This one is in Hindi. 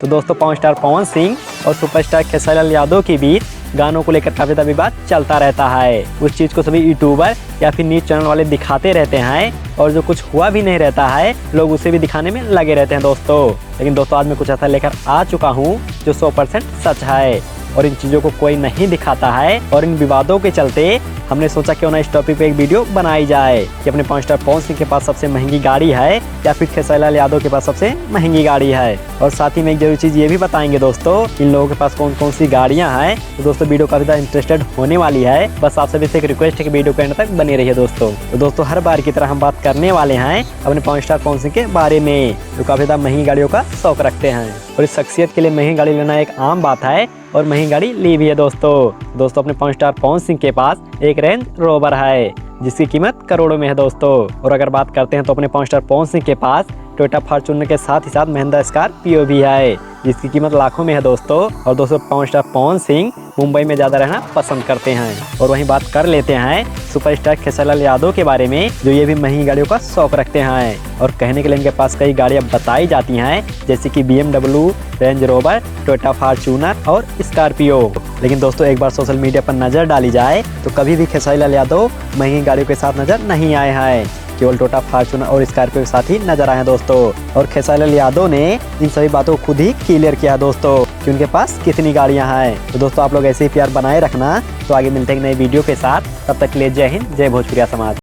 तो दोस्तों पवन स्टार पवन सिंह और सुपरस्टार खेसारी यादव के बीच गानों को लेकर काफ़ी ज़्यादा विवाद चलता रहता है। उस चीज़ को सभी यूट्यूबर या फिर न्यूज़ चैनल वाले दिखाते रहते हैं और जो कुछ हुआ भी नहीं रहता है लोग उसे भी दिखाने में लगे रहते हैं दोस्तों। लेकिन दोस्तों आज मैं कुछ ऐसा लेकर आ चुका हूँ जो 100% सच है और इन चीज़ों को कोई नहीं दिखाता है। और इन विवादों के चलते हमने सोचा क्यों ना इस टॉपिक पे एक वीडियो बनाई जाए कि अपने पवन स्टार पवन सिंह के पास सबसे महंगी गाड़ी है या फिर खेसारी यादव के पास सबसे महंगी गाड़ी है। और साथ ही में एक जरूरी चीज़ ये भी बताएंगे दोस्तों इन लोगों के पास कौन कौन सी गाड़ियाँ हैं। तो दोस्तों वीडियो काफ़ी ज़्यादा इंटरेस्टेड होने वाली है। बस आप सभी से एक रिक्वेस्ट है कि वीडियो के एंड तक बने रहिए दोस्तों। तो दोस्तों हर बार की तरह हम बात करने वाले हैं अपने पवन स्टार पवन सिंह के बारे में जो काफ़ी ज़्यादा महंगी गाड़ियों का शौक रखते हैं और इस शख्सियत के लिए महंगी गाड़ी लेना एक आम बात है और महंगी गाड़ी ली भी है दोस्तों अपने पवन स्टार पवन सिंह के पास एक रेंज रोवर है जिसकी कीमत करोड़ों में है दोस्तों। और अगर बात करते हैं तो अपने पवन स्टार पवन सिंह के पास टोयोटा फॉर्च्यूनर के साथ ही साथ महिंद्रा स्कॉर्पियो भी है जिसकी कीमत लाखों में है दोस्तों। और दोस्तों पवन स्टार पवन सिंह मुंबई में ज़्यादा रहना पसंद करते हैं। और वहीं बात कर लेते हैं सुपरस्टार खेसारी यादव के बारे में जो ये भी महंगी गाड़ियों का शौक रखते हैं और कहने के लिए इनके पास कई गाड़ियाँ बताई जाती हैं जैसे कि BMW, range rover, Toyota Fortuner और स्कॉर्पियो। लेकिन दोस्तों एक बार सोशल मीडिया पर नज़र डाली जाए तो कभी भी खेसारी यादव महंगी गाड़ियों के साथ नज़र नहीं आए हैं, केवल टोयोटा फॉर्च्यूनर और स्कॉर्पियो के साथ ही नजर आए हैं दोस्तों। और खेसारी यादव ने इन सभी बातों को खुद ही क्लियर किया दोस्तों कि उनके पास कितनी गाड़ियां हैं। तो दोस्तों आप लोग ऐसे ही प्यार बनाए रखना। तो आगे मिलते हैं नई वीडियो के साथ, तब तक के लिए जय हिंद, जय भोजपुरिया समाज।